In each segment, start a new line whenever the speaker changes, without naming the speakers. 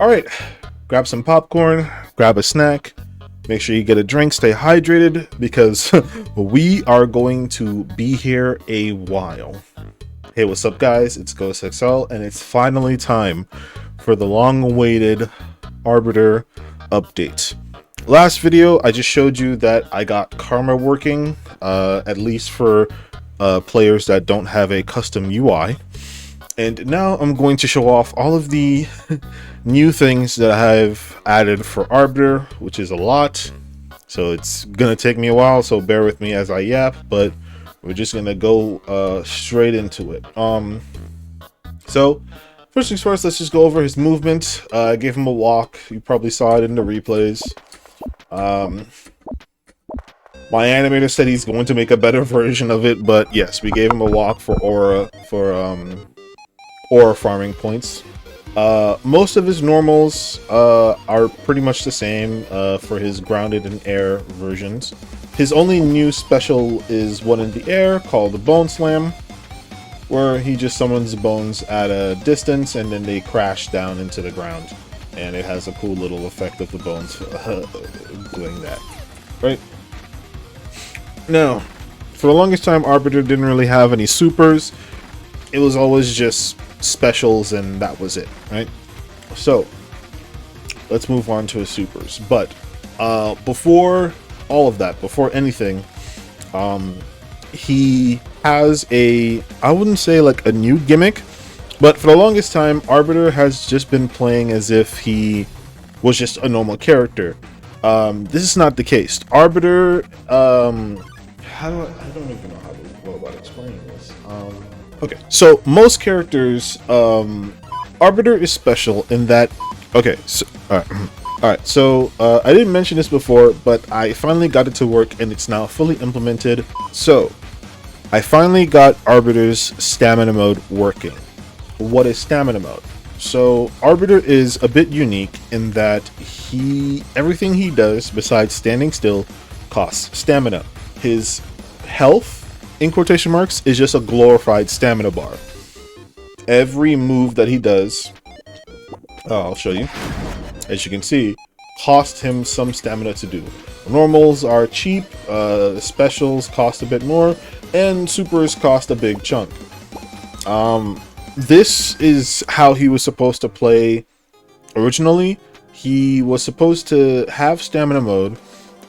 All right, grab some popcorn, grab a snack, make sure you get a drink, stay hydrated because we are going to be here a while. Hey, what's up, guys? It's Ghost XL, and it's finally time for the long-awaited Arbiter update. Last video, I just showed you that I got Karma working, at least for players that don't have a custom UI. And now I'm going to show off all of the new things that I've added for Arbiter, which is a lot. So it's gonna take me a while, so bear with me as I yap, but we're just gonna go straight into it. So first things first, let's just go over his movement. I gave him a walk. You probably saw it in the replays. My animator said he's going to make a better version of it, but yes, we gave him a walk for aura farming points. Most of his normals are pretty much the same for his grounded and air versions. His only new special is one in the air called the Bone Slam, where he just summons bones at a distance and then they crash down into the ground, and it has a cool little effect of the bones doing that, right? Now, for the longest time, Arbiter didn't really have any supers. It was always just specials and that was it, right? So let's move on to his supers. But before all of that, before anything, he has I wouldn't say like a new gimmick, but for the longest time Arbiter has just been playing as if he was just a normal character. This is not the case. Arbiter, I don't even know how to go about explaining this. Okay, so most characters, Arbiter is special in that. Okay, so all right. So I didn't mention this before, but I finally got it to work, and it's now fully implemented. So I finally got Arbiter's stamina mode working. What is stamina mode? So Arbiter is a bit unique in that everything he does besides standing still costs stamina. His health, in quotation marks, is just a glorified stamina bar. Every move that he does, I'll show you, as you can see, cost him some stamina to do. Normals are cheap, specials cost a bit more, and supers cost a big chunk. This is how he was supposed to play originally. He was supposed to have stamina mode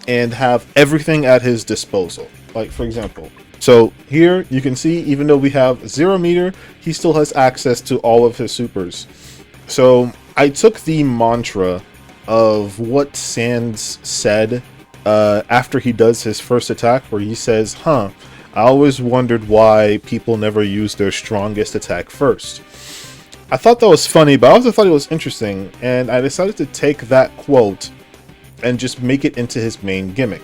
and have everything at his disposal. Like, for example, so here you can see, even though we have 0 meter, he still has access to all of his supers. So I took the mantra of what Sans said after he does his first attack, where he says, I always wondered why people never use their strongest attack first. I thought that was funny, but I also thought it was interesting, and I decided to take that quote and just make it into his main gimmick,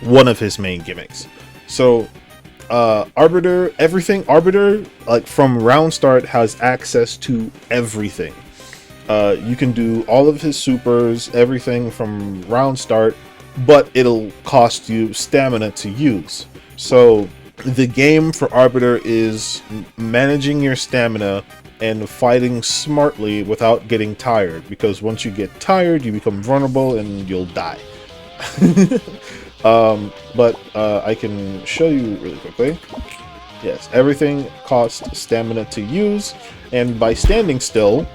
one of his main gimmicks. So Arbiter, like from round start, has access to everything. You can do all of his supers, everything from round start, but it'll cost you stamina to use. So the game for Arbiter is managing your stamina and fighting smartly without getting tired, because once you get tired, you become vulnerable and you'll die. But I can show you really quickly. Yes, everything costs stamina to use, and by standing still,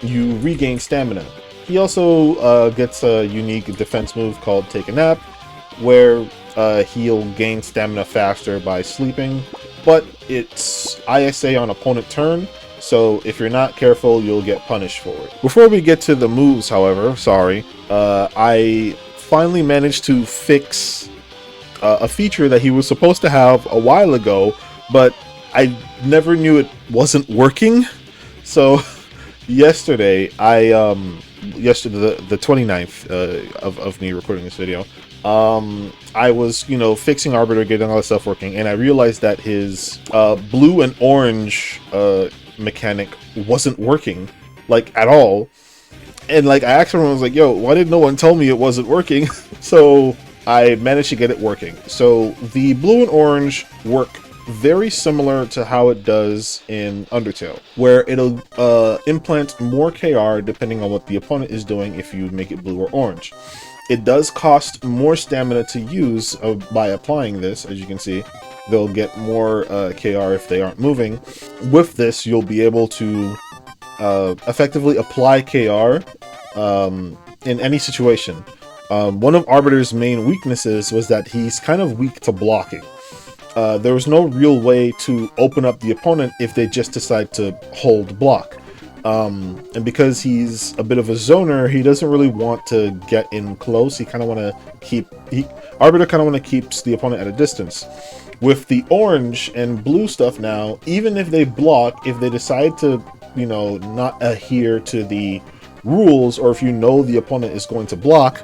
you regain stamina. He also gets a unique defense move called Take a Nap, where he'll gain stamina faster by sleeping, but it's ISA on opponent turn, so if you're not careful, you'll get punished for it. Before we get to the moves, however, I finally managed to fix a feature that he was supposed to have a while ago, but I never knew it wasn't working. So yesterday, the 29th of me recording this video, I was, fixing Arbiter, getting all that stuff working, and I realized that his blue and orange mechanic wasn't working, like, at all. And like, I asked everyone, I was like, yo, why did no one tell me it wasn't working? So I managed to get it working. So the blue and orange work very similar to how it does in Undertale, where it'll implant more KR depending on what the opponent is doing if you make it blue or orange. It does cost more stamina to use by applying this. As you can see, they'll get more KR if they aren't moving. With this, you'll be able to effectively apply KR in any situation. One of Arbiter's main weaknesses was that he's kind of weak to blocking. There was no real way to open up the opponent if they just decide to hold block. And because he's a bit of a zoner, he doesn't really want to get in close. He kind of want to Arbiter kind of want to keep the opponent at a distance. With the orange and blue stuff now, even if they block, if they decide to, you know, not adhere to the rules, or if you know the opponent is going to block,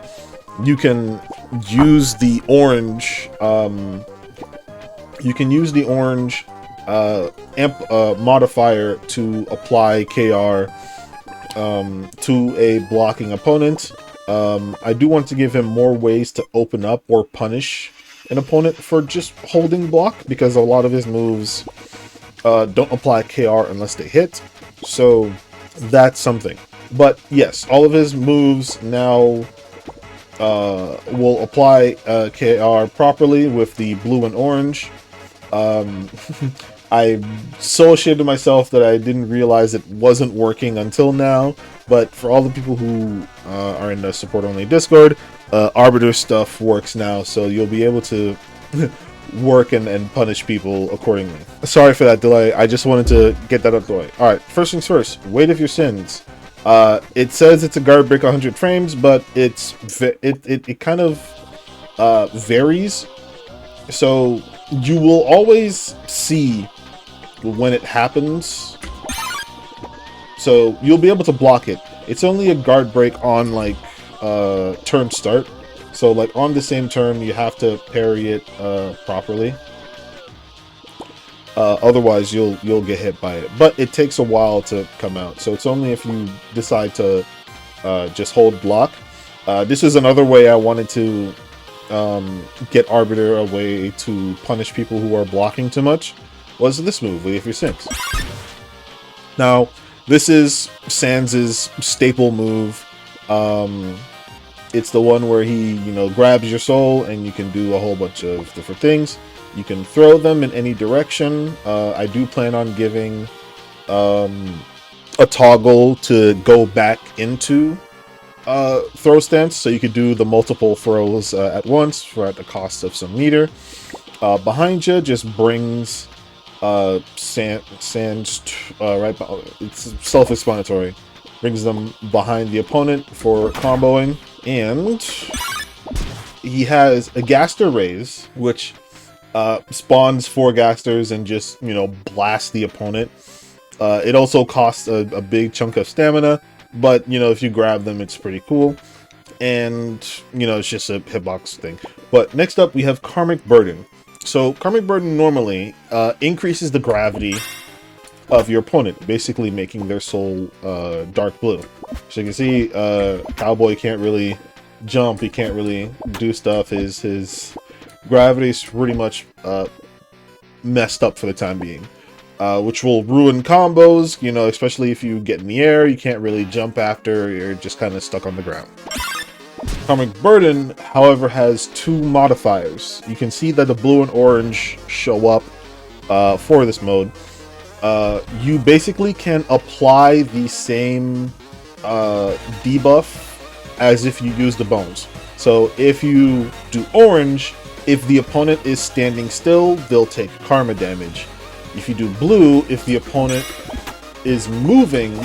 you can use the orange. You can use the orange modifier to apply KR to a blocking opponent. I do want to give him more ways to open up or punish an opponent for just holding block, because a lot of his moves don't apply KR unless they hit. So that's something. But yes, all of his moves now will apply KR properly with the blue and orange. I'm so ashamed of myself that I didn't realize it wasn't working until now. But for all the people who are in the support only Discord, Arbiter stuff works now, so you'll be able to work and punish people accordingly. Sorry for that delay, I just wanted to get that out of the way. Alright, first things first, weight of your sins. It says it's a guard break 100 frames, but it kind of varies. So you will always see when it happens. So you'll be able to block it. It's only a guard break on like turn start. So like on the same turn, you have to parry it properly. Otherwise, you'll get hit by it. But it takes a while to come out. So it's only if you decide to just hold block. This is another way I wanted to get Arbiter a way to punish people who are blocking too much. Was this move, Weight of Your Sins. Now, this is Sans' staple move. It's the one where he, you know, grabs your soul and you can do a whole bunch of different things. You can throw them in any direction. I do plan on giving a toggle to go back into throw stance, so you could do the multiple throws at once for at the cost of some meter. Behind you just brings Sans right. It's self-explanatory. Brings them behind the opponent for comboing, and he has a Gaster Raise, which spawns 4 Gasters and just, you know, blast the opponent. It also costs a big chunk of stamina, but, you know, if you grab them, it's pretty cool. And, you know, it's just a hitbox thing. But next up, we have Karmic Burden. So, Karmic Burden normally increases the gravity of your opponent, basically making their soul dark blue. So you can see, Cowboy can't really jump, he can't really do stuff. His gravity's pretty much messed up for the time being. Which will ruin combos, you know, especially if you get in the air, you can't really jump after, you're just kind of stuck on the ground. Karmic Burden, however, has 2 modifiers. You can see that the blue and orange show up for this mode. You basically can apply the same debuff as if you use the bones. So if you do orange, if the opponent is standing still, they'll take karma damage. If you do blue, if the opponent is moving,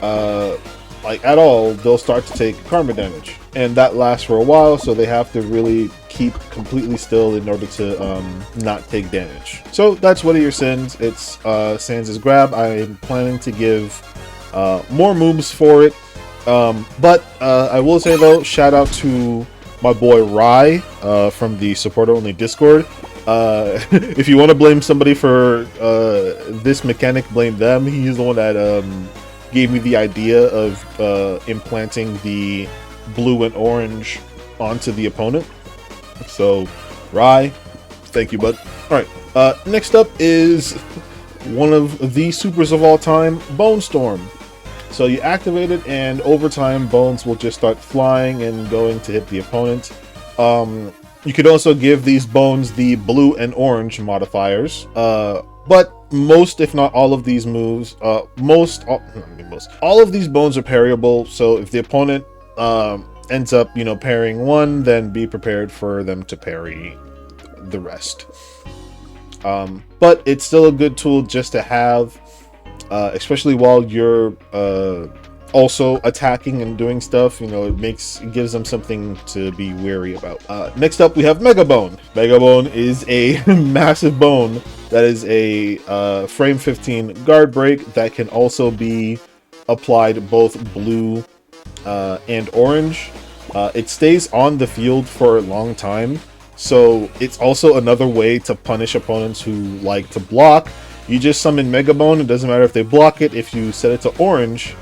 like at all, they'll start to take karma damage. And that lasts for a while, so they have to really keep completely still in order to not take damage. So that's Weight of Your Sins. It's Sans' grab. I'm planning to give more moves for it. But I will say though, shout out to my boy Rye from the support only Discord. If you want to blame somebody for this mechanic, blame them. He's the one that gave me the idea of implanting the blue and orange onto the opponent. So, Rye, thank you, bud. Alright, Next up is one of the supers of all time, Bone Storm. So you activate it, and over time, bones will just start flying and going to hit the opponent. You could also give these bones the blue and orange modifiers. But most, if not all of these moves, all of these bones are parryable. So if the opponent ends up, parrying one, then be prepared for them to parry the rest. But it's still a good tool just to have, especially while you're also attacking and doing stuff. It gives them something to be wary about. Next up, we have Mega Bone. Mega Bone is a massive bone that is a frame 15 guard break that can also be applied both blue and orange. It stays on the field for a long time, so it's also another way to punish opponents who like to block. You just summon Mega Bone. It doesn't matter if they block it. If you set it to orange,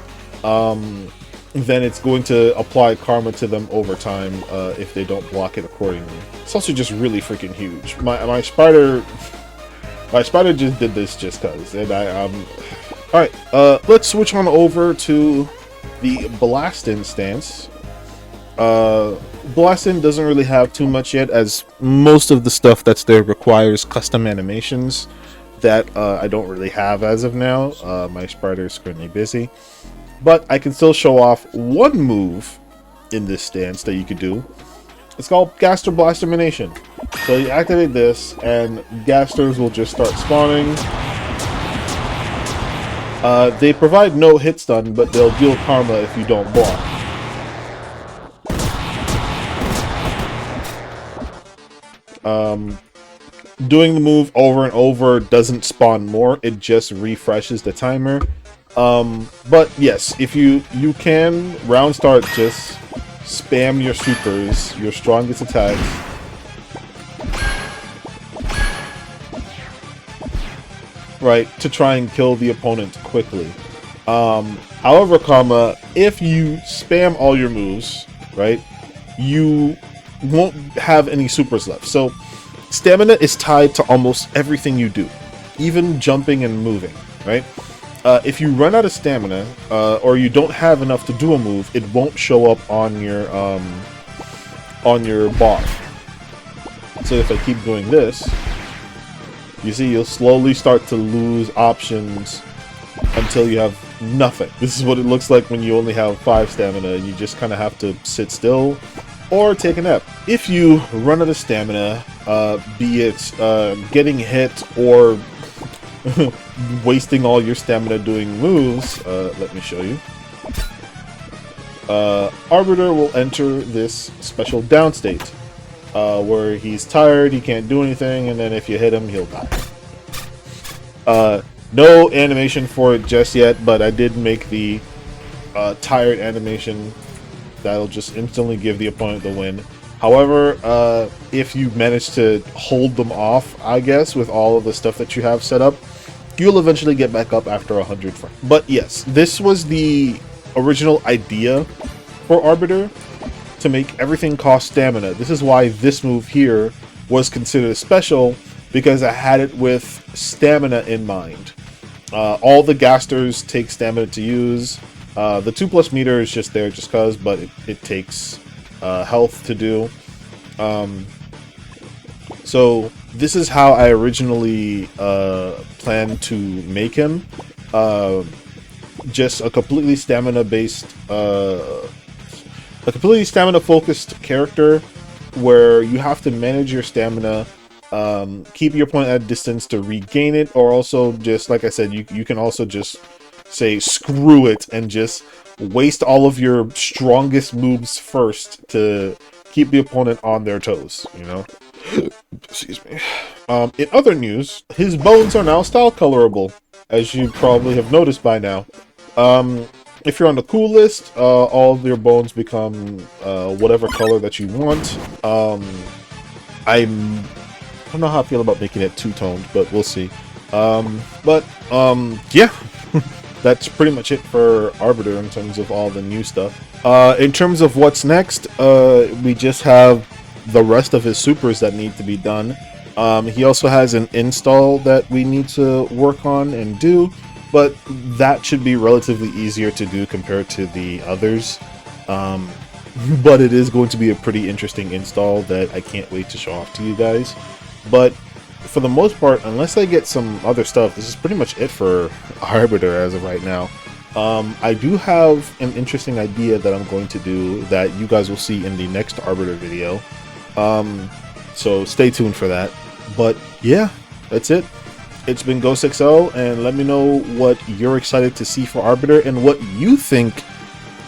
then it's going to apply karma to them over time if they don't block it accordingly. It's also just really freaking huge. My spider just did this just cause, and Alright, let's switch on over to the Blastin stance. Blastin doesn't really have too much yet, as most of the stuff that's there requires custom animations that I don't really have as of now. My spider is currently busy. But I can still show off one move in this stance that you could do. It's called Gaster Blast Emanation. So you activate this, and Gasters will just start spawning. They provide no hit stun, but they'll deal karma if you don't block. Doing the move over and over doesn't spawn more, it just refreshes the timer. But yes, if you can round start, just spam your supers, your strongest attacks. Right, to try and kill the opponent quickly. However, if you spam all your moves, right, you won't have any supers left. So stamina is tied to almost everything you do, even jumping and moving, right? If you run out of stamina, or you don't have enough to do a move, it won't show up on your bar. So if I keep doing this, you see you'll slowly start to lose options until you have nothing. This is what it looks like when you only have 5 stamina. You just kind of have to sit still or take a nap. If you run out of stamina, be it getting hit or wasting all your stamina doing moves, let me show you. Arbiter will enter this special down state, where he's tired, he can't do anything, and then if you hit him, he'll die. No animation for it just yet, but I did make the tired animation that'll just instantly give the opponent the win. However, if you manage to hold them off, I guess, with all of the stuff that you have set up, you'll eventually get back up after 100 frames. But yes, this was the original idea for Arbiter, to make everything cost stamina. This is why this move here was considered special, because I had it with stamina in mind. All the Gasters take stamina to use. The 2+ meter is just there just cause, but it takes health to do. So this is how I originally planned to make him. Just a completely stamina-based, a completely stamina-focused character, where you have to manage your stamina, keep your opponent at a distance to regain it, or also just, like I said, you can also just say screw it and just waste all of your strongest moves first to keep the opponent on their toes, you know? Excuse me. In other news, his bones are now style colorable, as you probably have noticed by now. If you're on the cool list, all of your bones become whatever color that you want. I don't know how I feel about making it two-toned, but we'll see. Yeah. That's pretty much it for Arbiter in terms of all the new stuff. In terms of what's next, we just have the rest of his supers that need to be done. He also has an install that we need to work on and do, but that should be relatively easier to do compared to the others. But it is going to be a pretty interesting install that I can't wait to show off to you guys. But for the most part, unless I get some other stuff, this is pretty much it for Arbiter as of right now. I do have an interesting idea that I'm going to do that you guys will see in the next Arbiter video. So stay tuned for that. But yeah, that's it. It's been GhostXL, and let me know what you're excited to see for Arbiter and what you think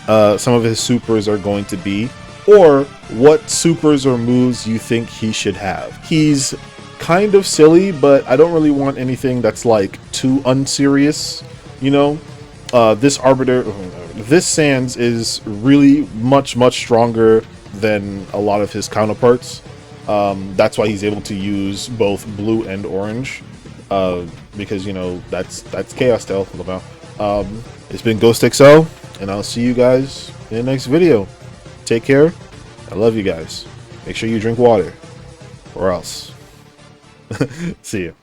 some of his supers are going to be, or what supers or moves you think he should have. He's kind of silly, but I don't really want anything that's like too unserious, you know. This Arbiter, this Sans is really much stronger than a lot of his counterparts. That's why he's able to use both blue and orange, because, you know, that's Chaos Stealth. It's been GhostXL, and I'll see you guys in the next video. Take care. I love you guys. Make sure you drink water, or else. See you.